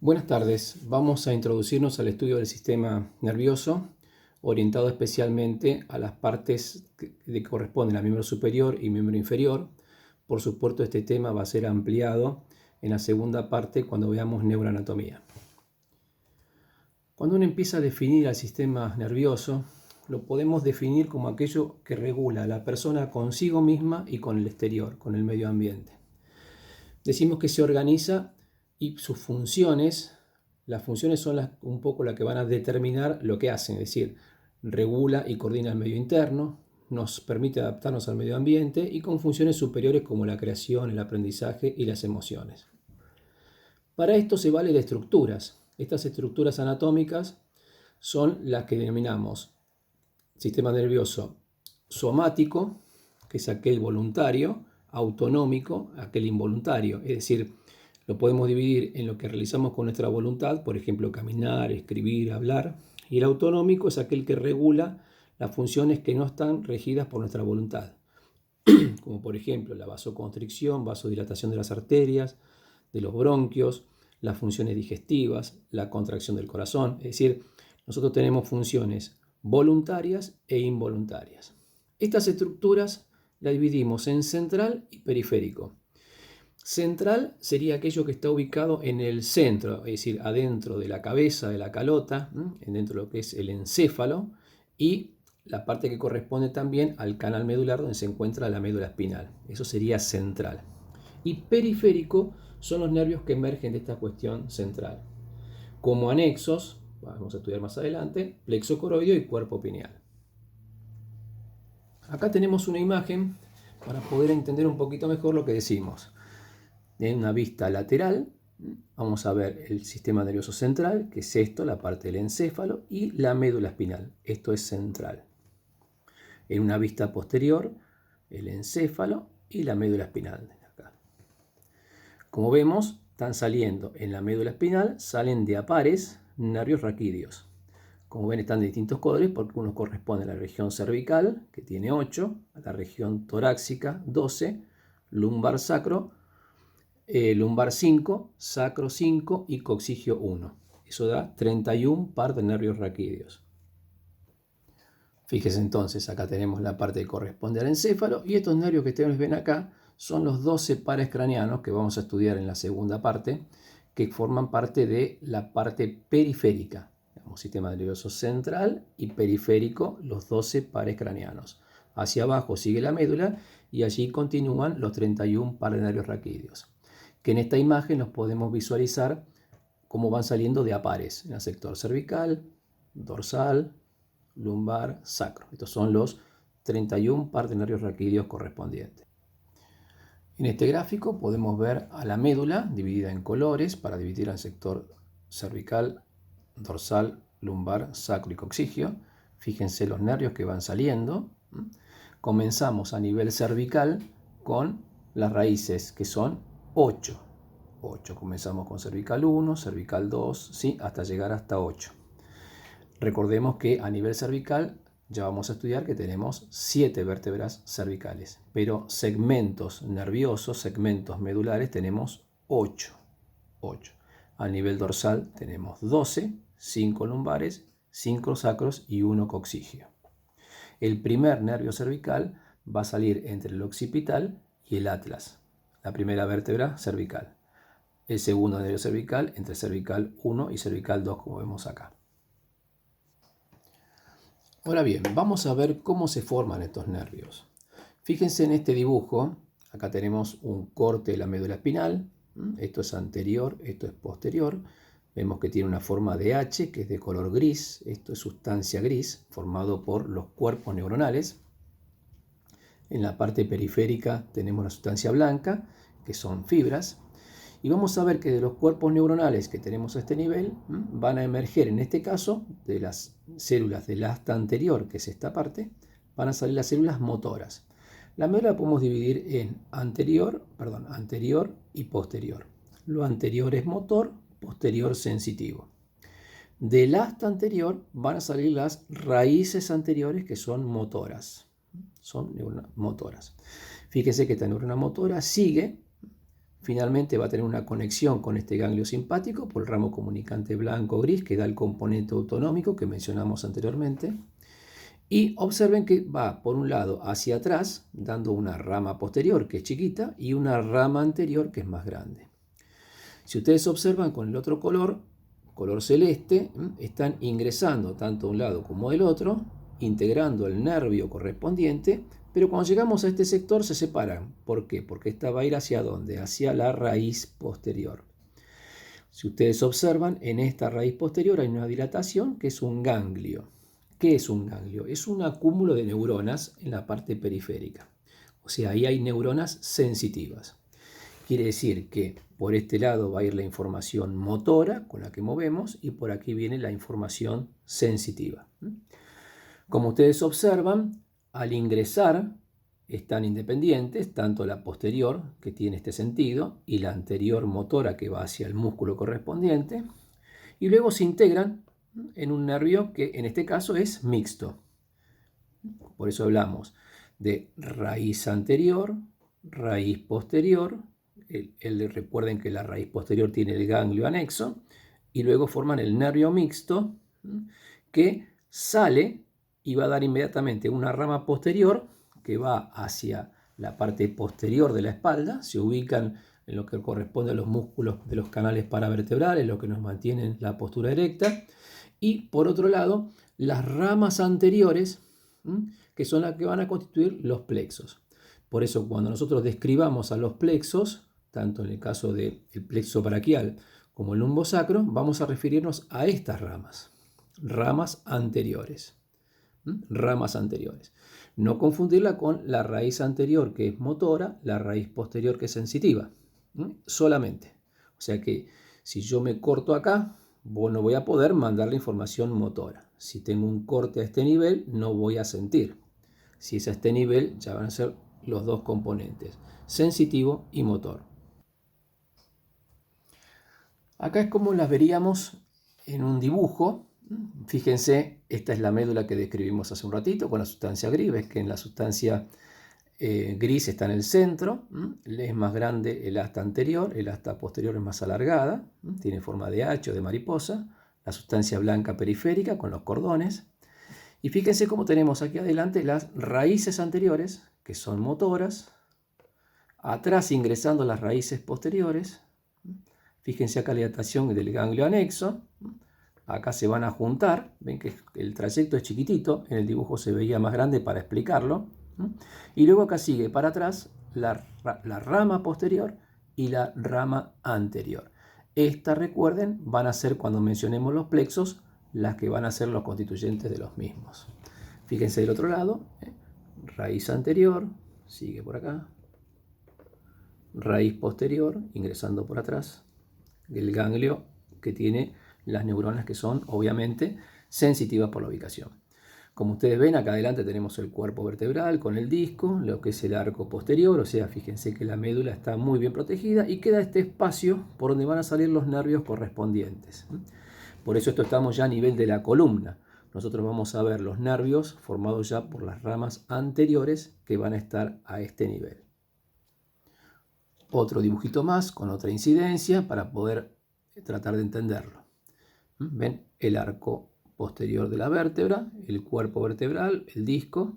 Buenas tardes, vamos a introducirnos al estudio del sistema nervioso, orientado especialmente a las partes que corresponden al miembro superior y miembro inferior. Por supuesto, este tema va a ser ampliado en la segunda parte cuando veamos neuroanatomía. Cuando uno empieza a definir al sistema nervioso, lo podemos definir como aquello que regula a la persona consigo misma y con el exterior, con el medio ambiente. Decimos que se organiza y sus funciones, las funciones son un poco las que van a determinar lo que hacen, es decir, regula y coordina el medio interno, nos permite adaptarnos al medio ambiente y con funciones superiores como la creación, el aprendizaje y las emociones. Para esto se vale de estructuras. Estas estructuras anatómicas son las que denominamos sistema nervioso somático, que es aquel voluntario, autonómico, aquel involuntario, es decir, lo podemos dividir en lo que realizamos con nuestra voluntad, por ejemplo, caminar, escribir, hablar, y el autonómico es aquel que regula las funciones que no están regidas por nuestra voluntad, como por ejemplo la vasoconstricción, vasodilatación de las arterias, de los bronquios, las funciones digestivas, la contracción del corazón, es decir, nosotros tenemos funciones voluntarias e involuntarias. Estas estructuras las dividimos en central y periférico. Central sería aquello que está ubicado en el centro, es decir, adentro de la cabeza, de la calota, dentro de lo que es el encéfalo, y la parte que corresponde también al canal medular donde se encuentra la médula espinal. Eso sería central. Y periférico son los nervios que emergen de esta cuestión central. Como anexos, vamos a estudiar más adelante, plexo coroideo y cuerpo pineal. Acá tenemos una imagen para poder entender un poquito mejor lo que decimos. En una vista lateral vamos a ver el sistema nervioso central, que es esto, la parte del encéfalo, y la médula espinal. Esto es central. En una vista posterior, el encéfalo y la médula espinal. Como vemos, están saliendo en la médula espinal, salen de a pares nervios raquídeos. Como ven, están de distintos colores porque uno corresponde a la región cervical, que tiene 8, a la región torácica, 12, lumbar sacro, lumbar 5, sacro 5 y coxigio 1. Eso da 31 par de nervios raquídeos. Fíjense entonces, acá tenemos la parte que corresponde al encéfalo y estos nervios que ustedes ven acá son los 12 pares craneanos que vamos a estudiar en la segunda parte, que forman parte de la parte periférica. Tenemos sistema nervioso central y periférico, los 12 pares craneanos. Hacia abajo sigue la médula y allí continúan los 31 pares de nervios raquídeos, que en esta imagen los podemos visualizar cómo van saliendo de a pares, en el sector cervical, dorsal, lumbar, sacro. Estos son los 31 par de nervios raquídeos correspondientes. En este gráfico podemos ver a la médula dividida en colores para dividir al sector cervical, dorsal, lumbar, sacro y coxigio. Fíjense los nervios que van saliendo. Comenzamos a nivel cervical con las raíces, que son 8. 8. Comenzamos con cervical 1, cervical 2, ¿sí? Hasta llegar hasta 8. Recordemos que a nivel cervical ya vamos a estudiar que tenemos 7 vértebras cervicales, pero segmentos nerviosos, segmentos medulares tenemos 8. 8. A nivel dorsal tenemos 12, 5 lumbares, 5 sacros y 1 coxigio. El primer nervio cervical va a salir entre el occipital y el atlas, la primera vértebra cervical. El segundo nervio cervical entre cervical 1 y cervical 2, como vemos acá. Ahora bien, vamos a ver cómo se forman estos nervios. Fíjense en este dibujo, acá tenemos un corte de la médula espinal, esto es anterior, esto es posterior. Vemos que tiene una forma de H, que es de color gris, esto es sustancia gris, formado por los cuerpos neuronales. En la parte periférica tenemos la sustancia blanca, que son fibras. Y vamos a ver que de los cuerpos neuronales que tenemos a este nivel, van a emerger, en este caso, de las células del asta anterior, que es esta parte, van a salir las células motoras. La médula la podemos dividir en anterior y posterior. Lo anterior es motor, posterior sensitivo. Del asta anterior van a salir las raíces anteriores, que son motoras. Son neuronas motoras. Fíjese que esta neurona motora sigue finalmente va a tener una conexión con este ganglio simpático por el ramo comunicante blanco-gris que da el componente autonómico que mencionamos anteriormente. Y observen que va por un lado hacia atrás, dando una rama posterior que es chiquita y una rama anterior que es más grande. Si ustedes observan con el otro color celeste, están ingresando tanto de un lado como del otro, integrando el nervio correspondiente, pero cuando llegamos a este sector se separan. ¿Por qué? Porque esta va a ir hacia ¿dónde? Hacia la raíz posterior. Si ustedes observan, en esta raíz posterior hay una dilatación que es un ganglio. ¿Qué es un ganglio? Es un acúmulo de neuronas en la parte periférica. O sea, ahí hay neuronas sensitivas. Quiere decir que por este lado va a ir la información motora con la que movemos y por aquí viene la información sensitiva. Como ustedes observan, al ingresar están independientes, tanto la posterior, que tiene este sentido, y la anterior motora, que va hacia el músculo correspondiente, y luego se integran en un nervio que en este caso es mixto. Por eso hablamos de raíz anterior, raíz posterior. Recuerden que la raíz posterior tiene el ganglio anexo y luego forman el nervio mixto que sale y va a dar inmediatamente una rama posterior que va hacia la parte posterior de la espalda. Se ubican en lo que corresponde a los músculos de los canales paravertebrales, lo que nos mantienen la postura erecta. Y por otro lado, las ramas anteriores, que son las que van a constituir los plexos. Por eso cuando nosotros describamos a los plexos, tanto en el caso del plexo braquial como el lumbosacro, vamos a referirnos a estas ramas anteriores. Ramas anteriores. No confundirla con la raíz anterior que es motora, la raíz posterior que es sensitiva. Solamente. O sea que si yo me corto acá, no voy a poder mandar la información motora. Si tengo un corte a este nivel, no voy a sentir. Si es a este nivel, ya van a ser los dos componentes, sensitivo y motor. Acá es como las veríamos en un dibujo. Fíjense, esta es la médula que describimos hace un ratito con la sustancia gris. Ves que en la sustancia gris está en el centro, es más grande el asta anterior, el asta posterior es más alargada, tiene forma de H o de mariposa, la sustancia blanca periférica con los cordones. Y fíjense cómo tenemos aquí adelante las raíces anteriores, que son motoras, atrás ingresando las raíces posteriores. Fíjense acá la dilatación del ganglio anexo. Acá se van a juntar. Ven que el trayecto es chiquitito. En el dibujo se veía más grande para explicarlo. Y luego acá sigue para atrás la rama posterior y la rama anterior. Estas, recuerden, van a ser, cuando mencionemos los plexos, las que van a ser los constituyentes de los mismos. Fíjense del otro lado. Raíz anterior. Sigue por acá. Raíz posterior, ingresando por atrás. El ganglio que tiene las neuronas que son obviamente sensitivas por la ubicación. Como ustedes ven, acá adelante tenemos el cuerpo vertebral con el disco, lo que es el arco posterior, o sea, fíjense que la médula está muy bien protegida y queda este espacio por donde van a salir los nervios correspondientes. Por eso estamos ya a nivel de la columna. Nosotros vamos a ver los nervios formados ya por las ramas anteriores que van a estar a este nivel. Otro dibujito más con otra incidencia para poder tratar de entenderlo. ¿Ven? El arco posterior de la vértebra, el cuerpo vertebral, el disco.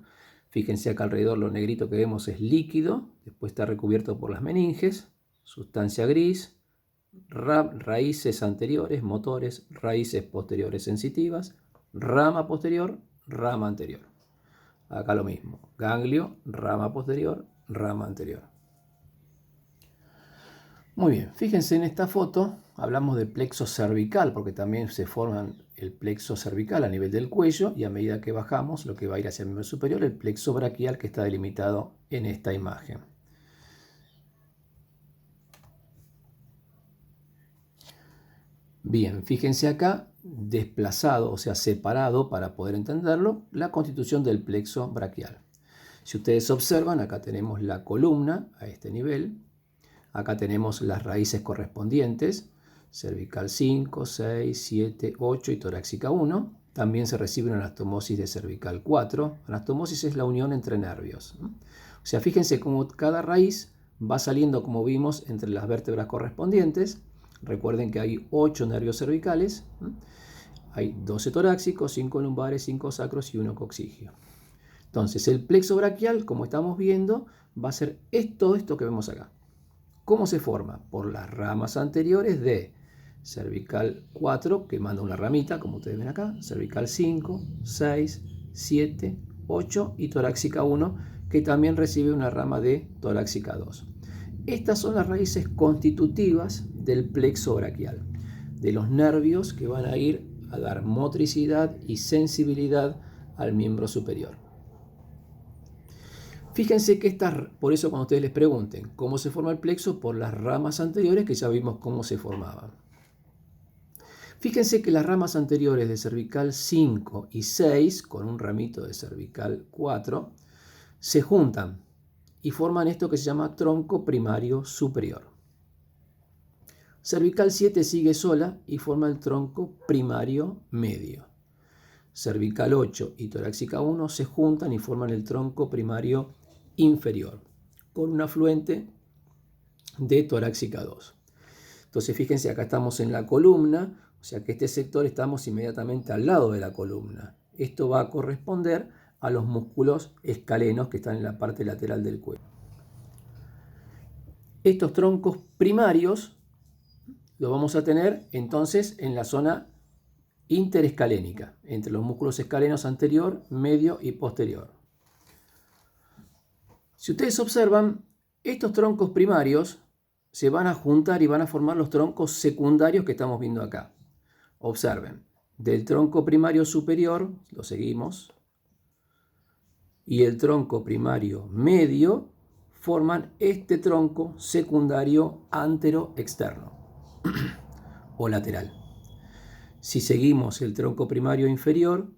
Fíjense acá alrededor lo negrito que vemos es líquido, después está recubierto por las meninges, sustancia gris, raíces anteriores, motores, raíces posteriores sensitivas, rama posterior, rama anterior. Acá lo mismo, ganglio, rama posterior, rama anterior. Muy bien, fíjense en esta foto, hablamos de plexo cervical, porque también se forman el plexo cervical a nivel del cuello y a medida que bajamos, lo que va a ir hacia el miembro superior, el plexo braquial que está delimitado en esta imagen. Bien, fíjense acá, desplazado, o sea, separado para poder entenderlo, la constitución del plexo braquial. Si ustedes observan, acá tenemos la columna a este nivel. Acá tenemos las raíces correspondientes, cervical 5, 6, 7, 8 y torácica 1. También se recibe una anastomosis de cervical 4. Anastomosis es la unión entre nervios. O sea, fíjense cómo cada raíz va saliendo, como vimos, entre las vértebras correspondientes. Recuerden que hay 8 nervios cervicales. Hay 12 torácicos, 5 lumbares, 5 sacros y 1 coxígeo. Entonces, el plexo braquial, como estamos viendo, va a ser todo esto que vemos acá. ¿Cómo se forma? Por las ramas anteriores de cervical 4, que manda una ramita, como ustedes ven acá, cervical 5, 6, 7, 8 y torácica 1, que también recibe una rama de torácica 2. Estas son las raíces constitutivas del plexo braquial, de los nervios que van a ir a dar motricidad y sensibilidad al miembro superior. Fíjense que por eso cuando ustedes les pregunten cómo se forma el plexo, por las ramas anteriores que ya vimos cómo se formaban. Fíjense que las ramas anteriores de cervical 5 y 6, con un ramito de cervical 4, se juntan y forman esto que se llama tronco primario superior. Cervical 7 sigue sola y forma el tronco primario medio. Cervical 8 y torácica 1 se juntan y forman el tronco primario inferior, con un afluente de torácica 2. Entonces fíjense, acá estamos en la columna, o sea que este sector estamos inmediatamente al lado de la columna. Esto va a corresponder a los músculos escalenos que están en la parte lateral del cuello. Estos troncos primarios los vamos a tener entonces en la zona interescalénica, entre los músculos escalenos anterior, medio y posterior. Si ustedes observan, estos troncos primarios se van a juntar y van a formar los troncos secundarios que estamos viendo acá. Observen, del tronco primario superior, lo seguimos, y el tronco primario medio forman este tronco secundario antero-externo o lateral. Si seguimos el tronco primario inferior,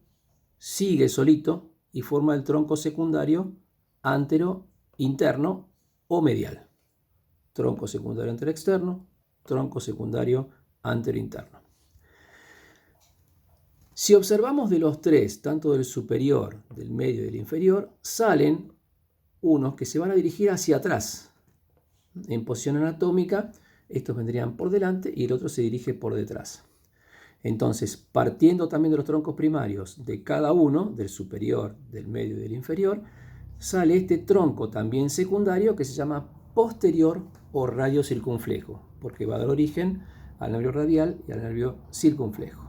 sigue solito y forma el tronco secundario antero-interno o medial. Tronco secundario antero-externo, tronco secundario antero-interno. Si observamos de los tres, tanto del superior, del medio y del inferior, salen unos que se van a dirigir hacia atrás. En posición anatómica, estos vendrían por delante y el otro se dirige por detrás. Entonces, partiendo también de los troncos primarios de cada uno, del superior, del medio y del inferior, sale este tronco también secundario que se llama posterior o radio circunflejo, porque va a dar origen al nervio radial y al nervio circunflejo.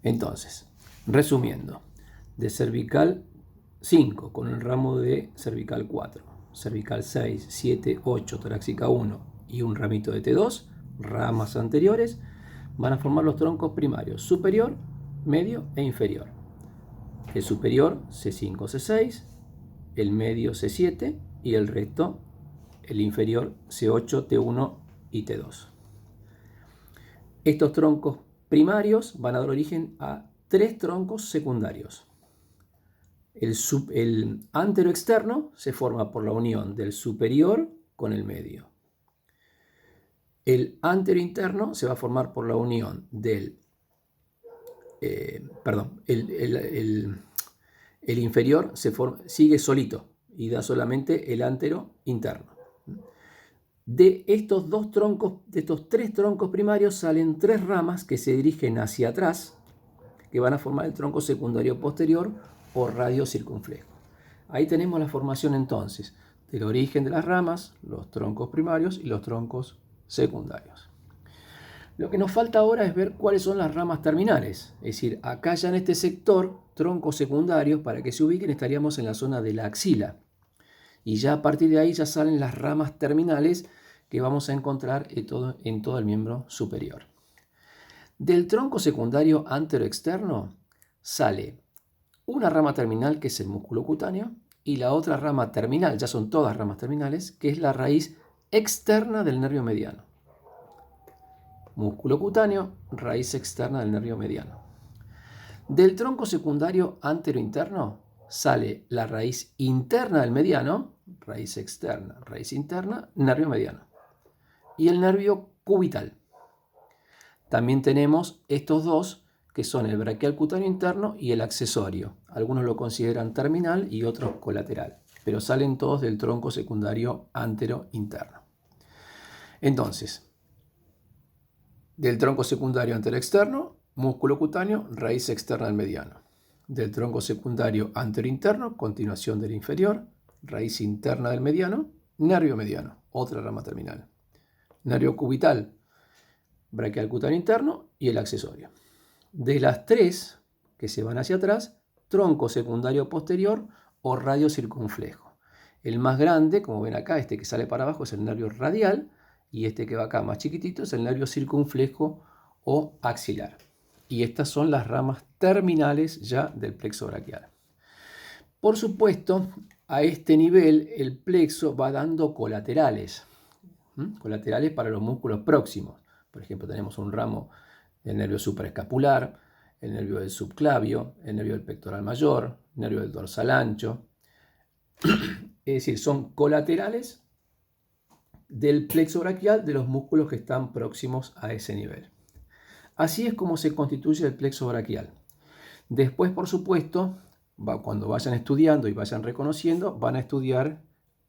Entonces, resumiendo, de cervical 5 con el ramo de cervical 4, cervical 6, 7, 8, torácica 1 y un ramito de T2, ramas anteriores, van a formar los troncos primarios superior, medio e inferior. El superior C5, C6, el medio C7 y el resto, el inferior C8, T1 y T2. Estos troncos primarios van a dar origen a tres troncos secundarios. El antero-externo se forma por la unión del superior con el medio. El antero-interno se va a formar por la unión del... el inferior sigue solito y da solamente el antero-interno. De estos dos troncos, de estos tres troncos primarios salen tres ramas que se dirigen hacia atrás, que van a formar el tronco secundario posterior o radio circunflejo. Ahí tenemos la formación entonces del origen de las ramas, los troncos primarios y los troncos secundarios. Lo que nos falta ahora es ver cuáles son las ramas terminales. Es decir, acá ya en este sector, troncos secundarios, para que se ubiquen, estaríamos en la zona de la axila. Y ya a partir de ahí ya salen las ramas terminales que vamos a encontrar en todo el miembro superior. Del tronco secundario antero-externo sale una rama terminal que es el músculo cutáneo y la otra rama terminal, ya son todas ramas terminales, que es la raíz externa del nervio mediano. Músculo cutáneo, raíz externa del nervio mediano. Del tronco secundario antero-interno sale la raíz interna del mediano, raíz externa, raíz interna, nervio mediano. Y el nervio cubital. También tenemos estos dos, que son el braquial cutáneo interno y el accesorio. Algunos lo consideran terminal y otros colateral. pero salen todos del tronco secundario antero-interno. Entonces, del tronco secundario antero-externo, músculo cutáneo, raíz externa del mediano. Del tronco secundario antero-interno, continuación del inferior, raíz interna del mediano, nervio mediano, otra rama terminal. Nervio cubital, braquial cutáneo interno y el accesorio. De las tres que se van hacia atrás, tronco secundario posterior o radio circunflejo. El más grande, como ven acá, este que sale para abajo es el nervio radial y este que va acá más chiquitito es el nervio circunflejo o axilar. Y estas son las ramas terminales ya del plexo braquial. Por supuesto, a este nivel el plexo va dando colaterales. Colaterales para los músculos próximos. Por ejemplo, tenemos un ramo del nervio supraescapular, el nervio del subclavio, el nervio del pectoral mayor, el nervio del dorsal ancho. Es decir, son colaterales del plexo braquial de los músculos que están próximos a ese nivel. Así es como se constituye el plexo braquial. Después, por supuesto, cuando vayan estudiando y vayan reconociendo, van a estudiar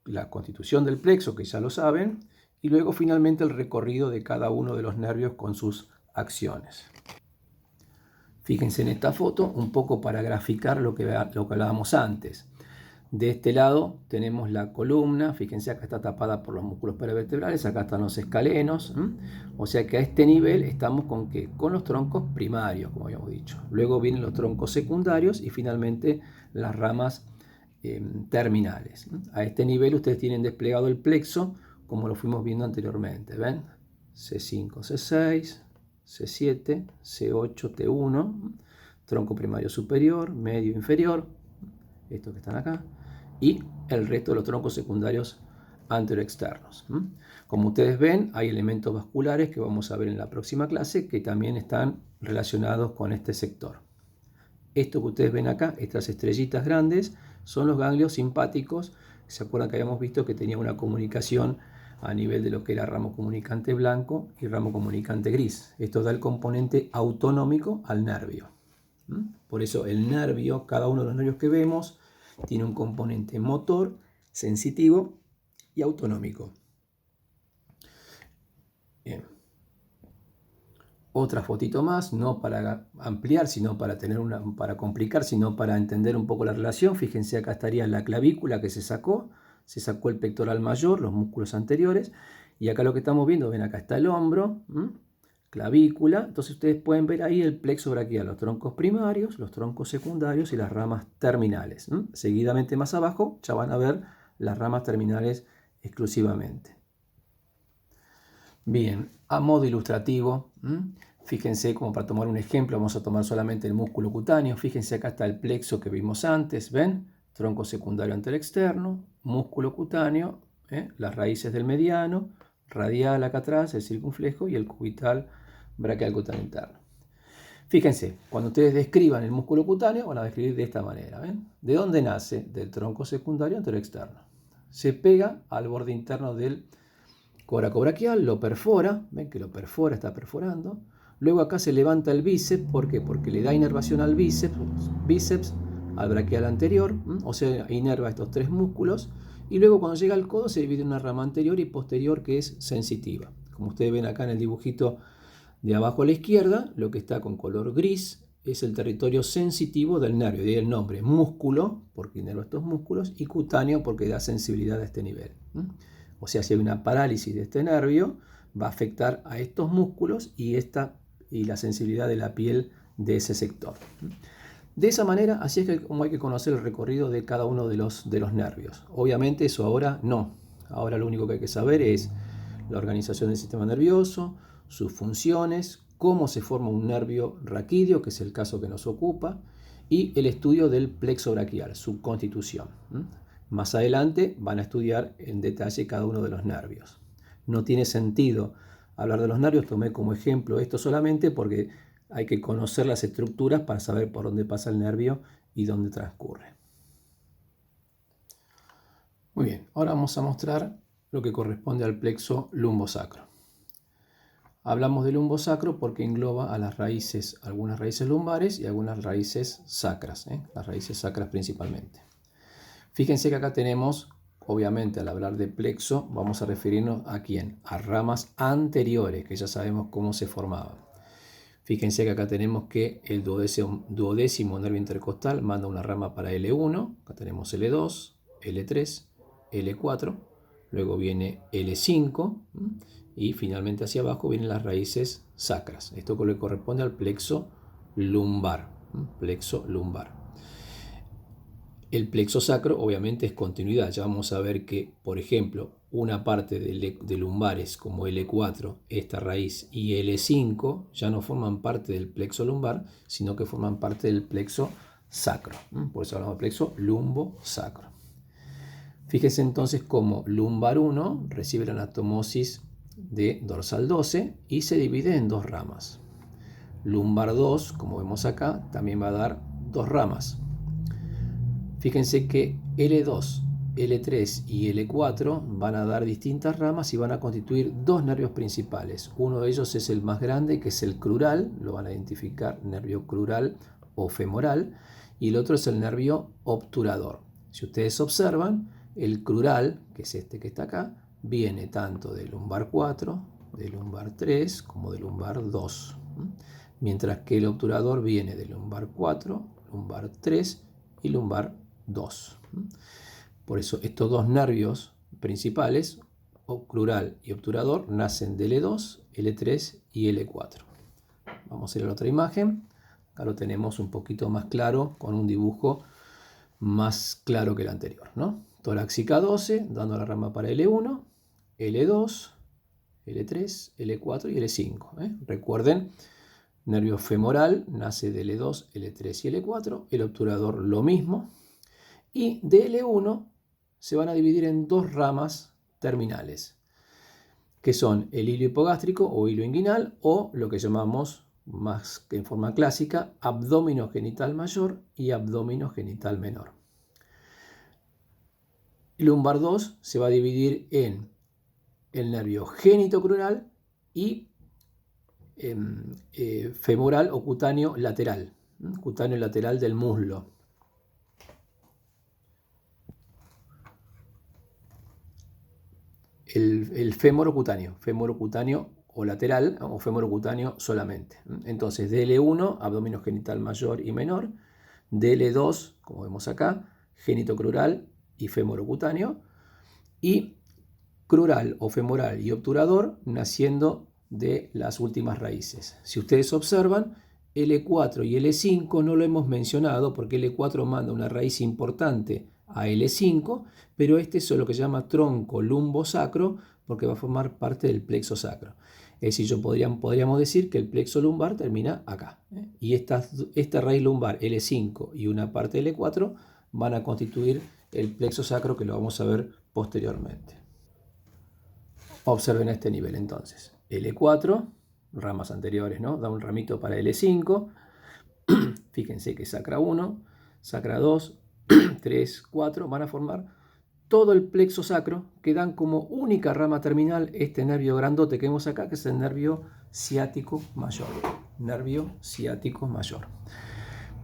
la constitución del plexo, que ya lo saben, y luego finalmente el recorrido de cada uno de los nervios con sus acciones. Fíjense en esta foto un poco para graficar lo que hablábamos antes. De este lado tenemos la columna, fíjense acá está tapada por los músculos paravertebrales, acá están los escalenos, o sea que a este nivel estamos con ¿qué? Con los troncos primarios, como habíamos dicho. Luego vienen los troncos secundarios y finalmente las ramas terminales. A este nivel ustedes tienen desplegado el plexo como lo fuimos viendo anteriormente, ¿ven? C5, C6, C7, C8, T1, tronco primario superior, medio inferior, estos que están acá, y el resto de los troncos secundarios anteroexternos. Como ustedes ven, hay elementos vasculares que vamos a ver en la próxima clase que también están relacionados con este sector. Esto que ustedes ven acá, estas estrellitas grandes, son los ganglios simpáticos. ¿Se acuerdan que habíamos visto que tenía una comunicación a nivel de lo que era ramo comunicante blanco y ramo comunicante gris? Esto da el componente autonómico al nervio. Por eso el nervio, cada uno de los nervios que vemos, tiene un componente motor, sensitivo y autonómico. Bien. Otra fotito más, no para ampliar, sino para para complicar, sino para entender un poco la relación. Fíjense, acá estaría la clavícula que se sacó el pectoral mayor, los músculos anteriores, y acá lo que estamos viendo, ven acá está el hombro, clavícula. Entonces ustedes pueden ver ahí el plexo braquial, los troncos primarios, los troncos secundarios y las ramas terminales. Seguidamente más abajo ya van a ver las ramas terminales exclusivamente. Bien, a modo ilustrativo, fíjense, como para tomar un ejemplo, vamos a tomar solamente el músculo cutáneo. Fíjense, acá está el plexo que vimos antes, ¿ven? Tronco secundario anteroexterno, músculo cutáneo, las raíces del mediano, radial acá atrás, el circunflejo y el cubital braquial cutáneo interno. Fíjense, cuando ustedes describan el músculo cutáneo, van a describir de esta manera, ¿ven? ¿De dónde nace? Del tronco secundario anteroexterno. Se pega al borde interno del coracobraquial, lo perfora, ven que lo perfora, está perforando. Luego acá se levanta el bíceps, ¿por qué? Porque le da inervación al bíceps, al braquial anterior, o sea, inerva estos tres músculos. Y luego cuando llega al codo se divide en una rama anterior y posterior que es sensitiva. Como ustedes ven acá en el dibujito de abajo a la izquierda, lo que está con color gris es el territorio sensitivo del nervio, de ahí el nombre, músculo, porque inerva estos músculos, y cutáneo, porque da sensibilidad a este nivel. O sea, si hay una parálisis de este nervio, va a afectar a estos músculos y la sensibilidad de la piel de ese sector. De esa manera, así es como hay que conocer el recorrido de cada uno de los nervios. Obviamente eso ahora no. Ahora lo único que hay que saber es la organización del sistema nervioso, sus funciones, cómo se forma un nervio raquídeo, que es el caso que nos ocupa, y el estudio del plexo braquial, su constitución. Más adelante van a estudiar en detalle cada uno de los nervios. No tiene sentido hablar de los nervios, tomé como ejemplo esto solamente porque hay que conocer las estructuras para saber por dónde pasa el nervio y dónde transcurre. Muy bien, ahora vamos a mostrar lo que corresponde al plexo lumbosacro. Hablamos del lumbosacro porque engloba a las raíces, algunas raíces lumbares y algunas raíces sacras, las raíces sacras principalmente. Fíjense que acá tenemos, obviamente al hablar de plexo, vamos a referirnos a quién, a ramas anteriores, que ya sabemos cómo se formaban. Fíjense que acá tenemos que el duodécimo nervio intercostal manda una rama para L1, acá tenemos L2, L3, L4, luego viene L5 y finalmente hacia abajo vienen las raíces sacras. Esto le corresponde al plexo lumbar. Plexo lumbar. El plexo sacro obviamente es continuidad. Ya vamos a ver que, por ejemplo, una parte de lumbares como L4, esta raíz, y L5 ya no forman parte del plexo lumbar, sino que forman parte del plexo sacro. Por eso hablamos de plexo lumbo-sacro. Fíjense entonces cómo lumbar 1 recibe la anastomosis de dorsal 12 y se divide en dos ramas. Lumbar 2, como vemos acá, también va a dar dos ramas. Fíjense que L2, L3 y L4 van a dar distintas ramas y van a constituir dos nervios principales. Uno de ellos es el más grande, que es el crural, lo van a identificar nervio crural o femoral, y el otro es el nervio obturador. Si ustedes observan, el crural, que es este que está acá, viene tanto del lumbar 4, del lumbar 3, como del lumbar 2. Mientras que el obturador viene del lumbar 4, lumbar 3 y lumbar 2. Por eso estos dos nervios principales, crural y obturador, nacen de L2, L3 y L4. Vamos a ir a la otra imagen. Acá lo tenemos un poquito más claro, con un dibujo más claro que el anterior, ¿no? Torácica 12, dando la rama para L1, L2, L3, L4 y L5. Recuerden, nervio femoral nace de L2, L3 y L4, el obturador lo mismo, y de L1 se van a dividir en dos ramas terminales, que son el hilo hipogástrico o hilo inguinal, o lo que llamamos, más que en forma clásica, abdómino genital mayor y abdómino genital menor. El lumbar 2 se va a dividir en el nervio genitocrural y femoral o cutáneo lateral del muslo. El femorocutáneo o lateral, o femorocutáneo solamente. Entonces, DL1, abdómino genital mayor y menor, DL2, como vemos acá, genitocrural y femorocutáneo, y crural o femoral y obturador naciendo de las últimas raíces. Si ustedes observan, L4 y L5 no lo hemos mencionado porque L4 manda una raíz importante a L5, pero este es lo que se llama tronco lumbosacro porque va a formar parte del plexo sacro. Es decir, podríamos decir que el plexo lumbar termina acá. Y esta raíz lumbar L5 y una parte de L4 van a constituir el plexo sacro, que lo vamos a ver posteriormente. Observen a este nivel entonces. L4, ramas anteriores, ¿no? Da un ramito para L5. Fíjense que sacra 1, sacra 2, 3, 4 van a formar todo el plexo sacro, que dan como única rama terminal este nervio grandote que vemos acá, que es el nervio ciático mayor. Nervio ciático mayor.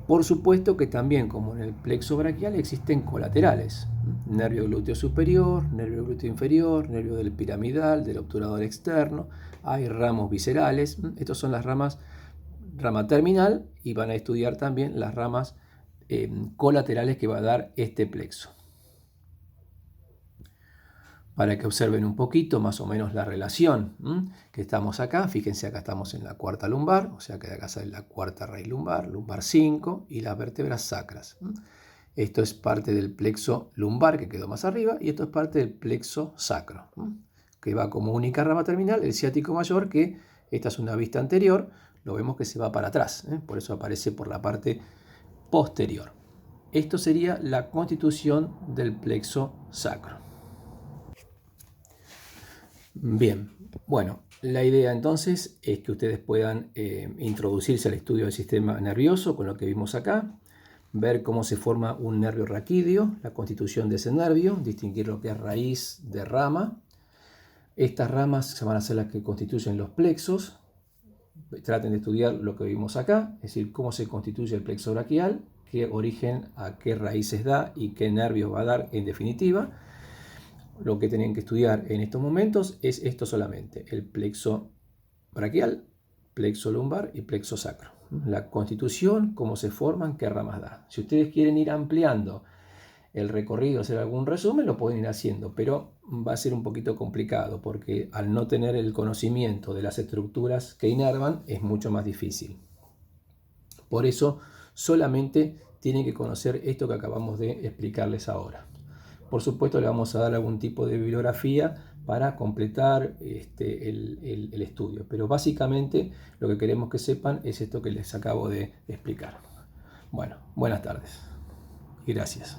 Por supuesto que también, como en el plexo braquial, existen colaterales. Nervio glúteo superior, nervio glúteo inferior, nervio del piramidal, del obturador externo. Hay ramos viscerales. Estas son las ramas, rama terminal, y van a estudiar también las ramas colaterales que va a dar este plexo. Para que observen un poquito más o menos la relación que estamos acá. Fíjense, acá estamos en la cuarta lumbar, o sea que de acá sale la cuarta raíz lumbar, lumbar 5 y las vértebras sacras. Esto es parte del plexo lumbar que quedó más arriba y esto es parte del plexo sacro, que va como única rama terminal, el ciático mayor, que esta es una vista anterior, lo vemos que se va para atrás, por eso aparece por la parte posterior. Esto sería la constitución del plexo sacro. Bien, bueno, la idea entonces es que ustedes puedan introducirse al estudio del sistema nervioso con lo que vimos acá, ver cómo se forma un nervio raquídeo, la constitución de ese nervio, distinguir lo que es raíz de rama. Estas ramas se van a ser las que constituyen los plexos. Traten de estudiar lo que vimos acá, es decir, cómo se constituye el plexo braquial, qué origen a qué raíces da y qué nervios va a dar en definitiva. Lo que tienen que estudiar en estos momentos es esto solamente, el plexo braquial, plexo lumbar y plexo sacro. La constitución, cómo se forman, qué ramas da. Si ustedes quieren ir ampliando el recorrido, hacer algún resumen, lo pueden ir haciendo, pero va a ser un poquito complicado porque al no tener el conocimiento de las estructuras que inervan es mucho más difícil. Por eso solamente tienen que conocer esto que acabamos de explicarles ahora. Por supuesto le vamos a dar algún tipo de bibliografía para completar el estudio, pero básicamente lo que queremos que sepan es esto que les acabo de explicar. Bueno, buenas tardes y gracias.